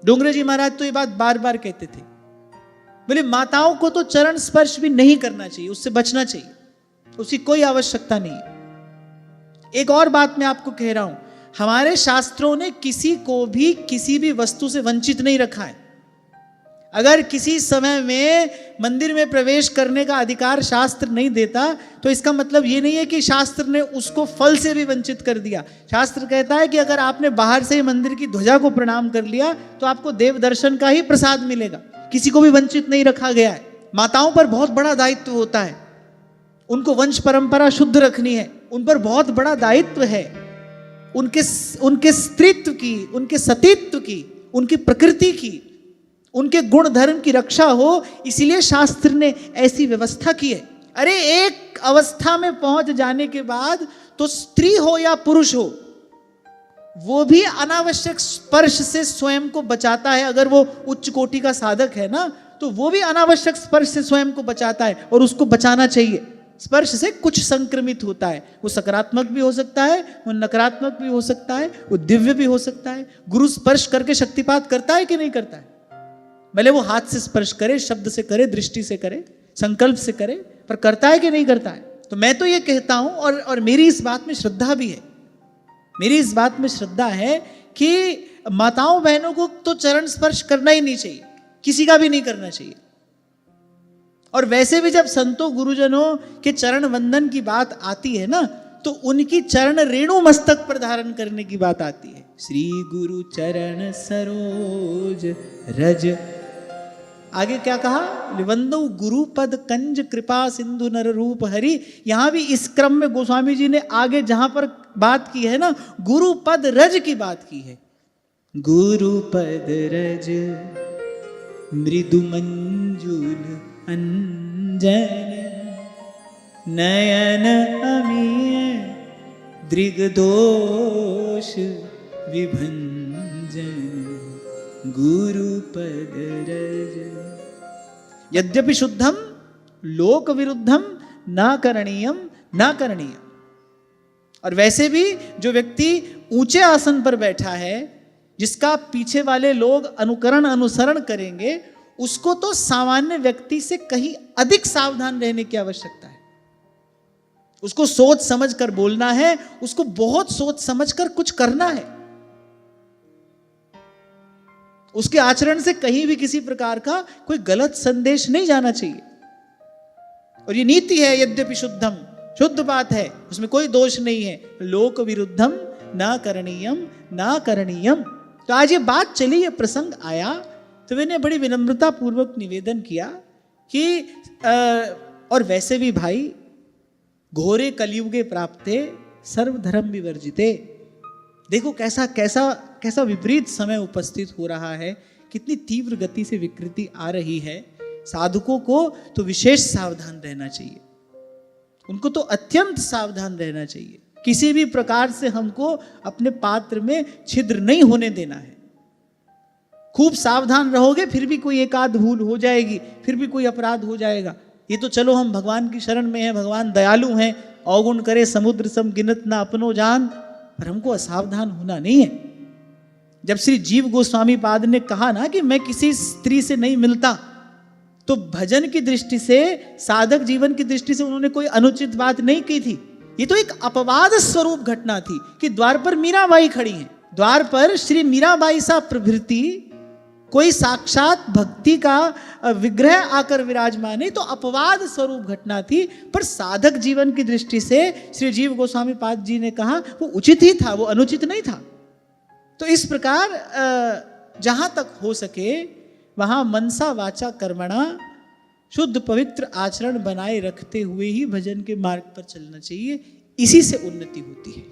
डोंगरे जी महाराज तो ये बात बार बार कहते थे, बोले माताओं को तो चरण स्पर्श भी नहीं करना चाहिए, उससे बचना चाहिए, उसकी कोई आवश्यकता नहीं है। एक और बात मैं आपको कह रहा हूं, हमारे शास्त्रों ने किसी को भी किसी भी वस्तु से वंचित नहीं रखा है। अगर किसी समय में मंदिर में प्रवेश करने का अधिकार शास्त्र नहीं देता तो इसका मतलब ये नहीं है कि शास्त्र ने उसको फल से भी वंचित कर दिया। शास्त्र कहता है कि अगर आपने बाहर से ही मंदिर की ध्वजा को प्रणाम कर लिया तो आपको देव दर्शन का ही प्रसाद मिलेगा, किसी को भी वंचित नहीं रखा गया है। माताओं पर बहुत बड़ा दायित्व होता है, उनको वंश परंपरा शुद्ध रखनी है, उन पर बहुत बड़ा दायित्व है, उनके स्त्रीत्व की, उनके सतीत्व की, उनकी प्रकृति की, उनके गुण धर्म की रक्षा हो, इसीलिए शास्त्र ने ऐसी व्यवस्था की है। अरे एक अवस्था में पहुंच जाने के बाद तो स्त्री हो या पुरुष हो, वो भी अनावश्यक स्पर्श से स्वयं को बचाता है। अगर वो उच्च कोटि का साधक है ना, तो वो भी अनावश्यक स्पर्श से स्वयं को बचाता है और उसको बचाना चाहिए। स्पर्श से कुछ संक्रमित होता है, वो सकारात्मक भी हो सकता है, वो नकारात्मक भी हो सकता है, वो दिव्य भी हो सकता है। गुरु स्पर्श करके शक्तिपात करता है कि नहीं करता है? भले वो हाथ से स्पर्श करे, शब्द से करे, दृष्टि से करे, संकल्प से करे, पर करता है कि नहीं करता है? तो मैं तो ये कहता हूं, और मेरी इस बात में श्रद्धा भी है, मेरी इस बात में श्रद्धा है कि माताओं बहनों को तो चरण स्पर्श करना ही नहीं चाहिए, किसी का भी नहीं करना चाहिए। और वैसे भी जब संतों गुरुजनों के चरण वंदन की बात आती है ना, तो उनकी चरण रेणु मस्तक पर धारण करने की बात आती है। श्री गुरु चरण सरोज रज, आगे क्या कहा? वंदो गुरु पद कंज कृपा सिंधु नर रूप हरि। यहां भी इस क्रम में गोस्वामी जी ने आगे जहां पर बात की है ना, गुरु पद रज की बात की है। गुरु पद रज मृदु मंजुल अंजन नयन अमीय दृगदोष विभंजन गुरु पद रज। यद्यपि शुद्धम लोक विरुद्धम न करणीयम न करणीयम। और वैसे भी जो व्यक्ति ऊंचे आसन पर बैठा है, जिसका पीछे वाले लोग अनुकरण अनुसरण करेंगे, उसको तो सामान्य व्यक्ति से कहीं अधिक सावधान रहने की आवश्यकता है। उसको सोच समझ कर बोलना है, उसको बहुत सोच समझ कर कुछ करना है। उसके आचरण से कहीं भी किसी प्रकार का कोई गलत संदेश नहीं जाना चाहिए। और ये नीति है, यद्यपि शुद्धम, शुद्ध बात है, उसमें कोई दोष नहीं है। लोक विरुद्धम ना करणीयम ना करणीयम। तो आज ये बात चली, ये प्रसंग आया, तो मैंने बड़ी विनम्रता पूर्वक निवेदन किया कि और वैसे भी भाई, घोरे कलियुगे प्राप्ते सर्वधर्म विवर्जिते। देखो कैसा कैसा कैसा विपरीत समय उपस्थित हो रहा है, कितनी तीव्र गति से विकृति आ रही है। साधकों को तो विशेष सावधान रहना चाहिए, उनको तो अत्यंत सावधान रहना चाहिए। किसी भी प्रकार से हमको अपने पात्र में छिद्र नहीं होने देना है। खूब सावधान रहोगे फिर भी कोई एक आध भूल हो जाएगी, फिर भी कोई अपराध हो जाएगा। ये तो चलो हम भगवान की शरण में हैं, भगवान दयालु हैं, अवगुण करे समुद्र सम गिनत ना अपनो जान, पर हमको असावधान होना नहीं है। जब श्री जीव गोस्वामी पाद ने कहा ना कि मैं किसी स्त्री से नहीं मिलता, तो भजन की दृष्टि से, साधक जीवन की दृष्टि से उन्होंने कोई अनुचित बात नहीं की थी। ये तो एक अपवाद स्वरूप घटना थी कि द्वार पर मीराबाई खड़ी हैं, द्वार पर श्री मीराबाई सा प्रभृति कोई साक्षात भक्ति का विग्रह आकर विराजमान है, तो अपवाद स्वरूप घटना थी। पर साधक जीवन की दृष्टि से श्री जीव गोस्वामी पाद जी ने कहा वो उचित ही था, वो अनुचित नहीं था। तो इस प्रकार जहां तक हो सके वहां मनसा वाचा कर्मणा शुद्ध पवित्र आचरण बनाए रखते हुए ही भजन के मार्ग पर चलना चाहिए। इसी से उन्नति होती है।